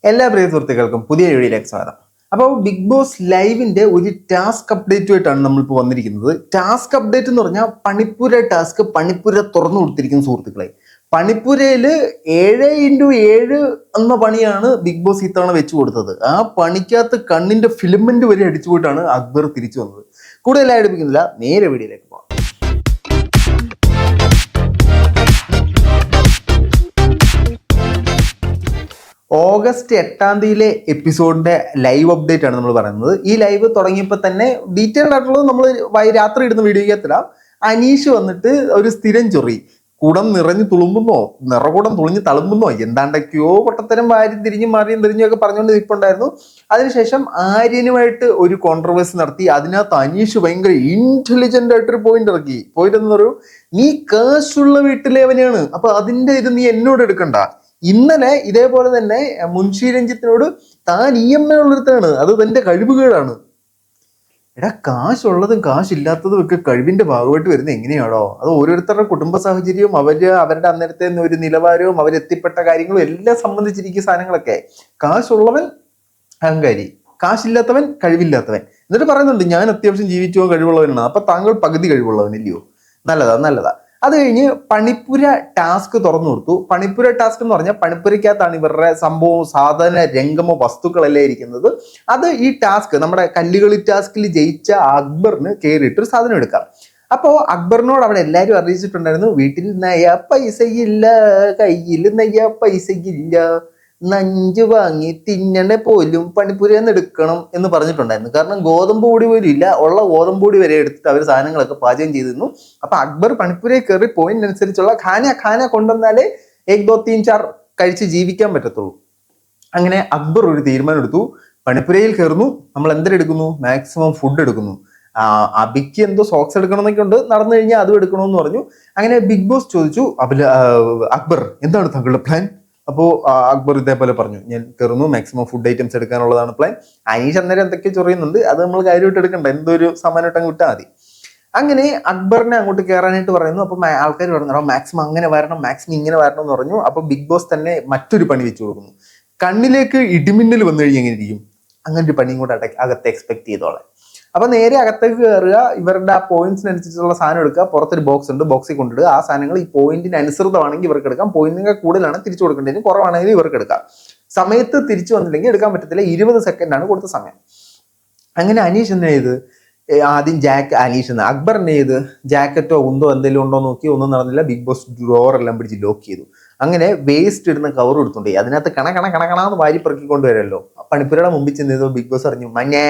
എല്ലാ പ്രിയ സുഹൃത്തുക്കൾക്കും പുതിയ വീഡിയോയിലേക്ക് സ്വാഗതം. അപ്പോൾ ബിഗ് ബോസ് ലൈവിന്റെ ഒരു ടാസ്ക് അപ്ഡേറ്റുമായിട്ടാണ് നമ്മളിപ്പോൾ വന്നിരിക്കുന്നത്. ടാസ്ക് അപ്ഡേറ്റ് എന്ന് പറഞ്ഞാൽ പണിപ്പുര ടാസ്ക് പണിപ്പുര തുറന്നു കൊടുത്തിരിക്കുന്ന സുഹൃത്തുക്കളെ. പണിപ്പുരയിൽ 7x7 എന്ന പണിയാണ് ബിഗ് ബോസ് ഇത്തവണ വെച്ചു കൊടുത്തത്. ആ പണിക്കകത്ത് കണ്ണിന്റെ ഫിലിമെന്റ് വരെ അടിച്ചു പോയിട്ടാണ് അക്ബർ തിരിച്ചു വന്നത്. കൂടുതലായി അടുപ്പിക്കുന്നില്ല, നേരെ വീഡിയോയിലേക്ക് പോകാം. ഓഗസ്റ്റ് 8 തീയതിയിലെ എപ്പിസോഡിന്റെ ലൈവ് അപ്ഡേറ്റ് ആണ് നമ്മൾ പറയുന്നത്. ഈ ലൈവ് തുടങ്ങിയപ്പോൾ തന്നെ ഡീറ്റെയിൽഡ് ആയിട്ടുള്ളത് നമ്മൾ രാത്രി ഇടുന്ന വീഡിയോയ്ക്കകത്തിടാം. അനീഷ് വന്നിട്ട് ഒരു സ്ഥിരം ചൊറി, കുടം നിറഞ്ഞു തുളുമ്പുന്നോ നിറകുടം തുളിഞ്ഞ് തളുമ്പുന്നോ എന്താണ്ടൊക്കെയോ പൊട്ടത്തരം വാരി തിരിഞ്ഞും മാറിയും തിരിഞ്ഞും ഒക്കെ പറഞ്ഞുകൊണ്ട് നിൽപ്പുണ്ടായിരുന്നു. അതിനുശേഷം ആര്യനുമായിട്ട് ഒരു കോൺട്രവേഴ്സി നടത്തി. അതിനകത്ത് അനീഷ് ഭയങ്കര ഇന്റലിജന്റ് ആയിട്ടൊരു പോയിന്റ് ഇറക്കി. പോയിന്റ് എന്ന് പറയൂ, നീ കാശുള്ള വീട്ടിലേവനെയാണ്, അപ്പൊ അതിന്റെ ഇത് നീ എന്നോട് എടുക്കണ്ട. ഇന്നലെ ഇതേപോലെ തന്നെ മുൻഷി രഞ്ജിത്തിനോട് താൻ EMI ഉള്ളിടത്താണ്, അത് തന്റെ കഴിവുകേടാണ്. എടാ, കാശുള്ളതും കാശില്ലാത്തതും ഒക്കെ കഴിവിന്റെ ഭാഗമായിട്ട് വരുന്നത് എങ്ങനെയാണോ? അത് ഓരോരുത്തരുടെ കുടുംബ സാഹചര്യവും അവരുടെ അന്നേരത്തെ ഒരു നിലവാരവും അവരെത്തിപ്പെട്ട കാര്യങ്ങളും എല്ലാം സംബന്ധിച്ചിരിക്കുന്ന സാധനങ്ങളൊക്കെ. കാശുള്ളവൻ അഹങ്കാരി, കാശില്ലാത്തവൻ കഴിവില്ലാത്തവൻ. എന്നിട്ട് പറയുന്നുണ്ട് ഞാൻ അത്യാവശ്യം ജീവിച്ചു പോകാൻ കഴിവുള്ളവനാണ്. അപ്പൊ താങ്കൾ പകുതി കഴിവുള്ളവനില്ലയോ? നല്ലതാ. അത് കഴിഞ്ഞ് പണിപ്പുര ടാസ്ക് തുറന്നു കൊടുത്തു. പണിപ്പുര ടാസ്ക് എന്ന് പറഞ്ഞാൽ പണിപ്പുരയ്ക്കകത്താണ് ഇവരുടെ സംഭവം, സാധന രംഗമോ വസ്തുക്കളെല്ലാം ഇരിക്കുന്നത്. അത് ഈ ടാസ്ക് നമ്മുടെ കല്ലുകളി ടാസ്കിൽ ജയിച്ച അക്ബറിന് കയറിയിട്ടൊരു സാധനം എടുക്കാം. അപ്പോ അക്ബറിനോട് അവിടെ എല്ലാവരും അറിയിച്ചിട്ടുണ്ടായിരുന്നു, വീട്ടിൽ നയ പൈസയില്ല, കയ്യിൽ നയ പൈസയില്ല, നഞ്ച് വാങ്ങി തിന്നണ പോലും പണിപ്പുരന്ന് എടുക്കണം എന്ന് പറഞ്ഞിട്ടുണ്ടായിരുന്നു. കാരണം ഗോതമ്പ് പൊടി പോലും ഇല്ല, ഉള്ള ഗോതമ്പ് പൊടി വരെ എടുത്തിട്ട് അവർ സാധനങ്ങളൊക്കെ പാചകം ചെയ്തിരുന്നു. അപ്പൊ അക്ബർ പണിപ്പുരയിൽ കയറി പോയിന്റ് അനുസരിച്ചുള്ള ഖാന കൊണ്ടുവന്നാലേ 1 2 3 4 കഴിച്ച് ജീവിക്കാൻ പറ്റത്തുള്ളൂ. അങ്ങനെ അക്ബർ ഒരു തീരുമാനം എടുത്തു. പണിപ്പുരയിൽ കയറുന്നു, നമ്മൾ എന്തെടുക്കുന്നു, മാക്സിമം ഫുഡ് എടുക്കുന്നു. അബിക്ക് എന്തോ സോക്സ് എടുക്കണമെന്നൊക്കെ ഉണ്ട്, നടന്നു കഴിഞ്ഞാൽ അതും എടുക്കണമെന്ന് പറഞ്ഞു. അങ്ങനെ ബിഗ് ബോസ് ചോദിച്ചു, അക്ബർ എന്താണ് താങ്കളുടെ പ്ലാൻ? അപ്പോൾ അക്ബർ ഇതേപോലെ പറഞ്ഞു, ഞാൻ കയറുന്നു, മാക്സിമം ഫുഡ് ഐറ്റംസ് എടുക്കാനുള്ളതാണ് പ്ലാൻ. അനീഷ് അന്നേരം എന്തൊക്കെ ചൊറിയുന്നുണ്ട്, അത് നമ്മൾ കാര്യമായിട്ട് എടുക്കണ്ട, എന്തോ ഒരു സമ്മാനമായിട്ട് അങ്ങ് വിട്ടാൽ മതി. അങ്ങനെ അക്ബറിനെ അങ്ങോട്ട് കയറാനായിട്ട് പറയുന്നു. അപ്പൊ ആൾക്കാർ പറഞ്ഞു മാക്സിമം അങ്ങനെ വരണം, മാക്സിമം ഇങ്ങനെ വരണം എന്ന് പറഞ്ഞു. അപ്പൊ ബിഗ് ബോസ് തന്നെ മറ്റൊരു പണി വെച്ചു കൊടുക്കുന്നു. കണ്ണിലേക്ക് ഇടിമിന്നൽ വന്നു കഴിഞ്ഞാൽ എങ്ങനെ ഇരിക്കും, അങ്ങനെ ഒരു പണിയും കൂടെ അകത്ത് എക്സ്പെക്ട് ചെയ്തോളെ. അപ്പൊ നേരെ അകത്തേക്ക് കയറുക, ഇവരുടെ ആ പോയിന്റ്സിനനുസരിച്ചുള്ള സാധനം എടുക്കുക. പുറത്തൊരു ബോക്സ് ഉണ്ട്, ബോക്സിൽ കൊണ്ടിടുക. ആ സാധനങ്ങൾ ഈ പോയിന്റിന് അനുസൃതമാണെങ്കിൽ ഇവർക്ക് എടുക്കാം, പോയിന്റിനേക്കാൾ കൂടുതലാണ് തിരിച്ചു കൊടുക്കേണ്ടതിന്, കുറവാണെങ്കിൽ ഇവർക്ക് എടുക്കാം. സമയത്ത് തിരിച്ചു വന്നില്ലെങ്കിൽ എടുക്കാൻ പറ്റത്തില്ല. 20 സെക്കൻഡാണ് കൊടുത്ത സമയം. അങ്ങനെ അനീഷ് എന്ത് ചെയ്ത്, ആദ്യം അക്ബർ എന്ത് ചെയ്ത്, ജാക്കറ്റോ ഉന്തോ എന്തെങ്കിലും ഉണ്ടോ നോക്കി, ഒന്നും നടന്നില്ല. ബിഗ് ബോസ് ഡ്രോവർ എല്ലാം പിടിച്ച് ലോക്ക് ചെയ്തു. അങ്ങനെ വേസ്റ്റ് ഇടുന്ന കവർ എടുത്തുണ്ടേ അതിനകത്ത് കണന്ന് വാരി പെറുക്കിക്കൊണ്ട് വരുമല്ലോ. പണിപ്പുരയുടെ മുമ്പിൽ ചെന്ന് ബിഗ് ബോസ് അറിഞ്ഞു, മഞ്ഞേ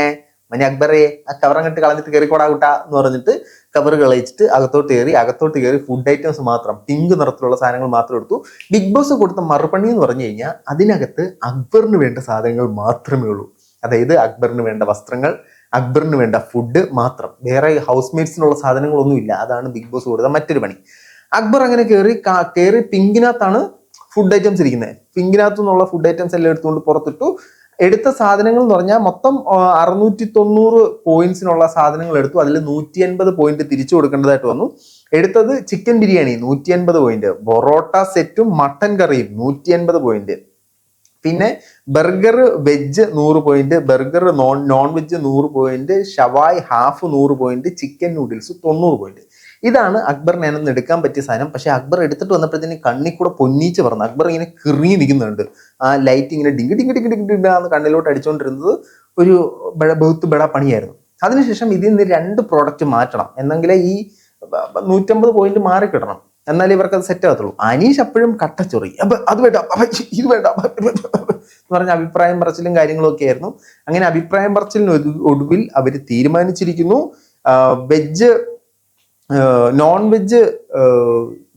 അക്ബറെ ആ കവർ അങ്ങോട്ട് കളഞ്ഞിട്ട് കയറിക്കോടാ കൂട്ടാ എന്ന് പറഞ്ഞിട്ട് കവർ കളയിച്ചിട്ട് അകത്തോട്ട് കയറി ഫുഡ് ഐറ്റംസ് മാത്രം, പിങ്ക് നിറത്തിലുള്ള സാധനങ്ങൾ മാത്രം എടുത്തു. ബിഗ് ബോസ് കൊടുത്ത മറുപണി എന്ന് പറഞ്ഞു കഴിഞ്ഞാൽ അതിനകത്ത് അക്ബറിന് വേണ്ട സാധനങ്ങൾ മാത്രമേ ഉള്ളൂ. അതായത് അക്ബറിന് വേണ്ട വസ്ത്രങ്ങൾ, അക്ബറിന് വേണ്ട ഫുഡ് മാത്രം, വേറെ ഹൗസ് മേറ്റ്സിനുള്ള സാധനങ്ങളൊന്നും ഇല്ല. അതാണ് ബിഗ് ബോസ് കൊടുത്ത മറ്റൊരു പണി. അക്ബർ അങ്ങനെ കയറി പിങ്കിനകത്താണ് ഫുഡ് ഐറ്റംസ് ഇരിക്കുന്നത്. പിങ്കിനകത്തു നിന്നുള്ള ഫുഡ് ഐറ്റംസ് എല്ലാം എടുത്തുകൊണ്ട് പുറത്തിട്ടു. എടുത്ത സാധനങ്ങൾ എന്ന് പറഞ്ഞാൽ മൊത്തം 690 പോയിന്റ്സിനുള്ള സാധനങ്ങൾ എടുത്തു. അതിൽ 180 പോയിന്റ് തിരിച്ചു കൊടുക്കേണ്ടതായിട്ട് വന്നു. എടുത്തത് ചിക്കൻ ബിരിയാണി 180 പോയിന്റ്, പൊറോട്ട സെറ്റും മട്ടൻ കറിയും 180 പോയിന്റ്, പിന്നെ burger veg 100 point, burger non veg 100 point, shawaya half 100 point, chicken noodles 90 point. ഇതാണ് അക്ബറിനെ ഞാനൊന്ന് എടുക്കാൻ പറ്റിയ സാധനം. പക്ഷെ അക്ബർ എടുത്തിട്ട് വന്നപ്പോഴത്തേന് കണ്ണിൽ കൂടെ പൊന്നീച്ച് പറഞ്ഞു. അക്ബർ ഇങ്ങനെ കിറിഞ്ഞ് നിൽക്കുന്നുണ്ട്. ആ ലൈറ്റ് ഇങ്ങനെ ഡിങ് കണ്ണിലോട്ട് അടിച്ചുകൊണ്ടിരുന്നത് ഒരു ബെട പണിയായിരുന്നു. അതിനുശേഷം ഇതിൽ നിന്ന് 2 പ്രോഡക്റ്റ് മാറ്റണം, എന്നെങ്കിലേ ഈ 150 പോയിന്റ് മാറി കിട്ടണം, എന്നാലേ ഇവർക്ക് അത് സെറ്റ് ആകത്തുള്ളൂ. അനീഷ് അപ്പോഴും കട്ടച്ചൊറി, അത് വേണ്ട ഇത് വേണ്ട എന്ന് പറഞ്ഞ അഭിപ്രായം പറച്ചിലും കാര്യങ്ങളും ഒക്കെ ആയിരുന്നു. അങ്ങനെ അഭിപ്രായം പറച്ചിലിന് ഒടുവിൽ അവർ തീരുമാനിച്ചിരിക്കുന്നു, നോൺ വെജ്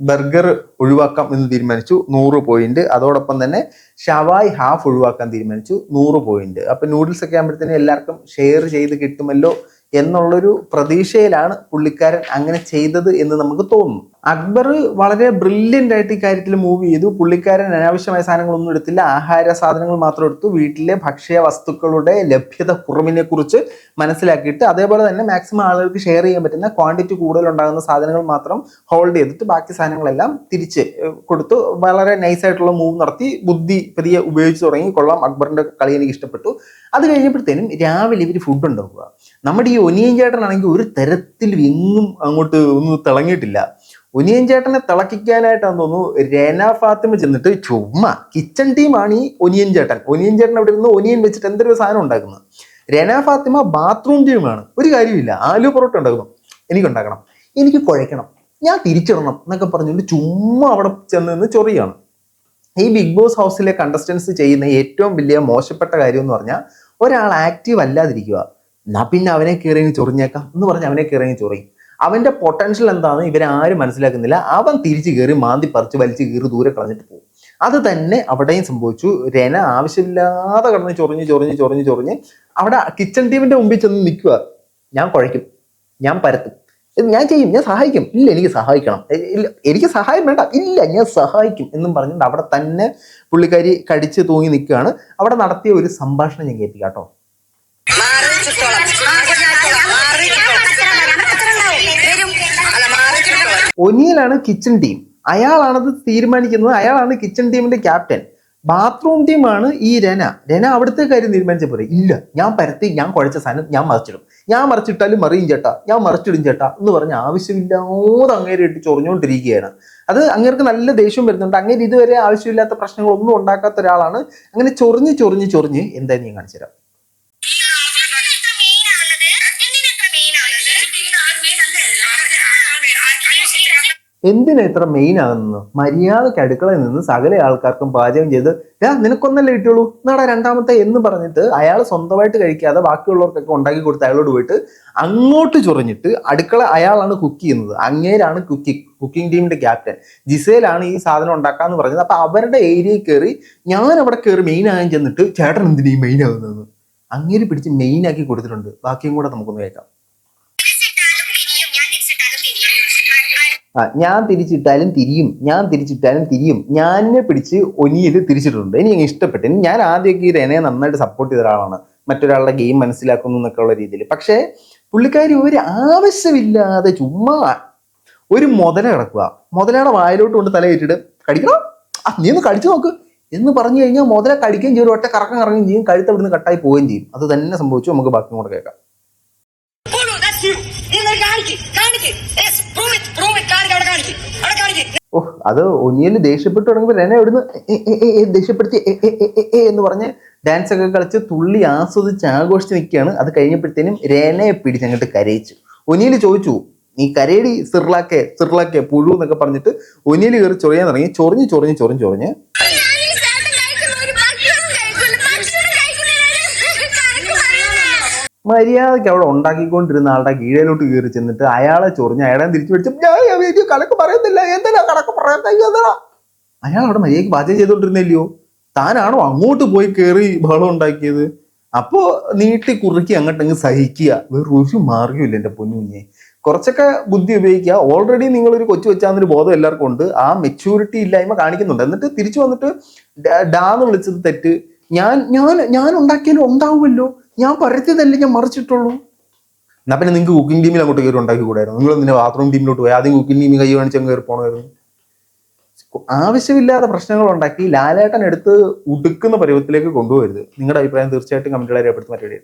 ബർഗർ ഒഴിവാക്കാം എന്ന് തീരുമാനിച്ചു, 100 പോയിന്റ്. അതോടൊപ്പം തന്നെ ഷവായ് ഹാഫ് ഒഴിവാക്കാൻ തീരുമാനിച്ചു, 100 പോയിന്റ്. അപ്പൊ നൂഡിൽസ് ഒക്കെ ആകുമ്പോഴത്തേനും എല്ലാവർക്കും ഷെയർ ചെയ്ത് കിട്ടുമല്ലോ എന്നുള്ളൊരു പ്രതീക്ഷയിലാണ് പുള്ളിക്കാരൻ അങ്ങനെ ചെയ്തത് എന്ന് നമുക്ക് തോന്നുന്നു. അക്ബർ വളരെ ബ്രില്യൻ്റ് ആയിട്ട് ഈ കാര്യത്തിൽ മൂവ് ചെയ്തു. പുള്ളിക്കാരൻ അനാവശ്യമായ സാധനങ്ങളൊന്നും എടുത്തില്ല, ആഹാര സാധനങ്ങൾ മാത്രം എടുത്തു. വീട്ടിലെ ഭക്ഷ്യ വസ്തുക്കളുടെ ലഭ്യത കുറവിനെ കുറിച്ച് മനസ്സിലാക്കിയിട്ട് അതേപോലെ തന്നെ മാക്സിമം ആളുകൾക്ക് ഷെയർ ചെയ്യാൻ പറ്റുന്ന ക്വാണ്ടിറ്റി കൂടുതൽ ഉണ്ടാകുന്ന സാധനങ്ങൾ മാത്രം ഹോൾഡ് ചെയ്തിട്ട് ബാക്കി സാധനങ്ങളെല്ലാം തിരിച്ച് കൊടുത്തു. വളരെ നൈസായിട്ടുള്ള മൂവ് നടത്തി, ബുദ്ധി പതിയെ ഉപയോഗിച്ച് തുടങ്ങി. കൊള്ളാം, അക്ബറിന്റെ കളി എനിക്ക് ഇഷ്ടപ്പെട്ടു. അത് കഴിഞ്ഞപ്പോഴത്തേനും രാവിലെ ഇവർ ഫുഡ് ഉണ്ടാക്കുക. നമ്മുടെ ഈ ഒനിയൻ ചേട്ടനാണെങ്കിൽ ഒരു തരത്തിലും എങ്ങും അങ്ങോട്ട് ഒന്നും തിളങ്ങിയിട്ടില്ല. ഒനിയൻ ചേട്ടനെ തിളക്കിക്കാനായിട്ടാന്ന് തോന്നുന്നു രേന ഫാത്തിമ ചെന്നിട്ട് ചുമ്മാ, കിച്ചൺ ടീമാണ് ഈ ഒനിയൻ ചേട്ടൻ. ഒനിയൻ ചേട്ടൻ അവിടെ ഇരുന്ന് ഒനിയൻ വെച്ചിട്ട് എന്തൊരു സാധനം ഉണ്ടാക്കുന്നത്. രേന ഫാത്തിമ ബാത്റൂം ടീമാണ്. ഒരു കാര്യമില്ല, ആലു പൊറോട്ട ഉണ്ടാക്കുന്നു, എനിക്കുണ്ടാക്കണം, എനിക്ക് കുഴയ്ക്കണം, ഞാൻ തിരിച്ചിടണം എന്നൊക്കെ പറഞ്ഞുകൊണ്ട് ചുമ്മാ അവിടെ ചെന്ന് നിന്ന് ചൊറിയാണ്. ഈ ബിഗ് ബോസ് ഹൗസിലെ കണ്ടസ്റ്റൻസ് ചെയ്യുന്ന ഏറ്റവും വലിയ മോശപ്പെട്ട കാര്യം എന്ന് പറഞ്ഞാൽ ഒരാൾ ആക്റ്റീവ് അല്ലാതിരിക്കുക. എന്നാ പിന്നെ അവനെ കയറി ചൊറിഞ്ഞേക്കാം എന്ന് പറഞ്ഞ് അവനെ കയറി ചൊറിയും. അവന്റെ പൊട്ടൻഷ്യൽ എന്താണെന്ന് ഇവരാരും മനസ്സിലാക്കുന്നില്ല. അവൻ തിരിച്ചു കയറി മാന്തി പറിച്ച് വലിച്ചു കയറി ദൂരെ കളഞ്ഞിട്ട് പോകും. അത് തന്നെ അവിടെയും സംഭവിച്ചു. രേന ആവശ്യമില്ലാതെ കിടന്ന് ചൊറിഞ്ഞ് അവിടെ കിച്ചൺ ടീമിന്റെ മുമ്പിൽ ചെന്ന് നിൽക്കുക. ഞാൻ കുഴയ്ക്കും, ഞാൻ പരത്തും, ഞാൻ ചെയ്യും, ഞാൻ സഹായിക്കും, ഇല്ല എനിക്ക് സഹായിക്കണം, ഇല്ല എനിക്ക് സഹായം വേണ്ട, ഇല്ല ഞാൻ സഹായിക്കും എന്നും പറഞ്ഞിട്ട് അവിടെ തന്നെ പുള്ളിക്കാരി കടിച്ച് തൂങ്ങി നിൽക്കുകയാണ്. അവിടെ നടത്തിയ ഒരു സംഭാഷണം ഞാൻ കേൾപ്പിക്കാം കേട്ടോ. ഒനിയലാണ് കിച്ചൺ ടീം, അയാളാണത് തീരുമാനിക്കുന്നത്, അയാളാണ് കിച്ചൺ ടീമിന്റെ ക്യാപ്റ്റൻ. ബാത്റൂം ടീമാണ് ഈ രന അവിടുത്തെ കാര്യം തീരുമാനിച്ച പോലെ, ഇല്ല ഞാൻ പരത്തി, ഞാൻ കുഴച്ച സാധനം ഞാൻ മറിച്ചിടും, ഞാൻ മറിച്ചിട്ടാലും മറിയും ചേട്ടാ, ഞാൻ മറിച്ചിടും ചേട്ടാ എന്ന് പറഞ്ഞ് ആവശ്യമില്ലാതെ അങ്ങേരെ ഇട്ട് ചൊറിഞ്ഞുകൊണ്ടിരിക്കുകയാണ്. അത് അങ്ങേർക്ക് നല്ല ദേഷ്യം വരുന്നുണ്ട്. അങ്ങേര് ഇതുവരെ ആവശ്യമില്ലാത്ത പ്രശ്നങ്ങളൊന്നും ഉണ്ടാക്കാത്ത ഒരാളാണ്. അങ്ങനെ ചൊറിഞ്ഞ് എന്തായാലും ഞാൻ കാണിച്ചു തരാം. എന്തിനാ ഇത്ര മെയിൻ ആകുന്നത്? മര്യാദയ്ക്ക് അടുക്കളയിൽ നിന്ന് സകല ആൾക്കാർക്കും പാചകം ചെയ്ത് നിനക്കൊന്നല്ലേ കിട്ടുള്ളൂ എന്നാടാ രണ്ടാമത്തെ എന്ന് പറഞ്ഞിട്ട് അയാൾ സ്വന്തമായിട്ട് കഴിക്കാതെ ബാക്കിയുള്ളവർക്കൊക്കെ ഉണ്ടാക്കി കൊടുത്ത് അയാളോട് പോയിട്ട് അങ്ങോട്ട് ചൊറിഞ്ഞിട്ട് അടുക്കള അയാളാണ് കുക്ക് ചെയ്യുന്നത്. അങ്ങേരാണ് കുക്കിംഗ് ടീമിന്റെ ക്യാപ്റ്റൻ. ജിസേലാണ് ഈ സാധനം ഉണ്ടാക്കാന്ന് പറഞ്ഞത്. അപ്പൊ അവരുടെ ഏരിയയിൽ കയറി ഞാൻ അവിടെ കയറി മെയിൻ ആകാൻ ചെന്നിട്ട് ചേട്ടൻ എന്തിനാ ഈ മെയിൻ ആകുന്നത്? അങ്ങേര് പിടിച്ച് മെയിൻ ആക്കി കൊടുത്തിട്ടുണ്ട്. ബാക്കിയും കൂടെ നമുക്കൊന്ന് കേൾക്കാം. ഞാൻ തിരിച്ചിട്ടാലും തിരിയും, ഞാനെ പിടിച്ച് ഒനിയല് തിരിച്ചിട്ടുണ്ട്. എനിക്ക് ഇഷ്ടപ്പെട്ടു. ഞാൻ ആദ്യമൊക്കെ ഈ രേനയെ നന്നായിട്ട് സപ്പോർട്ട് ചെയ്ത ഒരാളാണ്, മറ്റൊരാളുടെ ഗെയിം മനസ്സിലാക്കുന്നു എന്നൊക്കെ ഉള്ള രീതിയിൽ. പക്ഷേ പുള്ളിക്കാരി ഒരു ആവശ്യമില്ലാതെ ചുമ്മാ ഒരു മുതല കിടക്കുക, മുതലയുടെ വായിലോട്ട് കൊണ്ട് തലയിട്ടിട്ട് കടിക്കണം, നീ ഒന്ന് കടിച്ചു നോക്ക് എന്ന് പറഞ്ഞു കഴിഞ്ഞാൽ മുതല കടിക്കുകയും ചെയ്യും, ഒറ്റ കറക്കം കറങ്ങുകയും ചെയ്യും, കഴുത്ത് അവിടുന്ന് കട്ടായി പോവുകയും ചെയ്യും. അത് തന്നെ സംഭവിച്ചു. നമുക്ക് ബാക്കി കൂടെ കേൾക്കാം. ഓഹ്, അത് ഒനിയല് ദേഷ്യപ്പെട്ടു തുടങ്ങുമ്പോൾ രേന എവിടുന്ന് ദേഷ്യപ്പെടുത്തി എന്ന് പറഞ്ഞ് ഡാൻസ് ഒക്കെ കളിച്ച് തുള്ളി ആസ്വദിച്ച് ആഘോഷിച്ച് നിൽക്കുകയാണ്. അത് കഴിഞ്ഞപ്പോഴത്തേനും രേനയെ പിടിച്ചങ്ങോട്ട് കരയിച്ചു. ഒനിയല് ചോദിച്ചു, നീ കരയടി സിർലാക്കെ പുഴു എന്നൊക്കെ പറഞ്ഞിട്ട് ഒനിയല് കയറി ചൊറിയാൻ തുടങ്ങി. ചൊറിഞ്ഞ് മര്യാദയ്ക്ക് അവിടെ ഉണ്ടാക്കിക്കൊണ്ടിരുന്ന ആളുടെ കീഴയിലോട്ട് കയറി ചെന്നിട്ട് അയാളെ ചൊറിഞ്ഞ് അയാളെ തിരിച്ചു പിടിച്ചു. ഞാൻ കണക്ക് പറയത്തില്ല, എന്തിനാ കണക്ക് പറയാ? അയാൾ അവിടെ മര്യാദയ്ക്ക് പാചകം ചെയ്തോണ്ടിരുന്നില്ലയോ? താനാണോ അങ്ങോട്ട് പോയി കയറി ബഹളം ഉണ്ടാക്കിയത്? അപ്പോ നീട്ടി കുറുക്കി അങ്ങോട്ടങ്ങ് സഹിക്കുക. വേറൊരു മാർഗ്ഗമില്ല എൻ്റെ പൊന്നുകുഞ്ഞെ. കുറച്ചൊക്കെ ബുദ്ധി ഉപയോഗിക്കുക. ഓൾറെഡി നിങ്ങളൊരു കൊച്ചു വെച്ചാന്നൊരു ബോധം എല്ലാവർക്കും ഉണ്ട്. ആ മെച്യൂരിറ്റി ഇല്ലായ്മ കാണിക്കുന്നുണ്ട്. എന്നിട്ട് തിരിച്ചു വന്നിട്ട് ഡാന്ന് വിളിച്ചത് തെറ്റ്, ഞാൻ ഉണ്ടാക്കിയാലും ഉണ്ടാവുമല്ലോ, ഞാൻ പരത്തിയതല്ലേ, ഞാൻ മറിച്ചിട്ടുള്ളൂ. എന്നാ പിന്നെ നിങ്ങൾക്ക് കുക്കിംഗ് ടീമിൽ അങ്ങോട്ട് കയറി ഉണ്ടാക്കി കൂടായിരുന്നു. നിങ്ങൾ എന്തിനാ ബാത്റൂം ടീമിലോട്ട് പോയി? ആദ്യം കുക്കിംഗ് ടീമിൽ കൈ കാണിച്ച് കയറി പോകണമായിരുന്നു. ആവശ്യമില്ലാത്ത പ്രശ്നങ്ങൾ ഉണ്ടാക്കി ലാലേട്ടൻ എടുത്ത് ഉടുക്കുന്ന പരുവത്തിലേക്ക് കൊണ്ടുപോകരുത്. നിങ്ങളുടെ അഭിപ്രായം തീർച്ചയായിട്ടും കമന്റുകൾ രേഖപ്പെടുത്തി മറ്റൊരു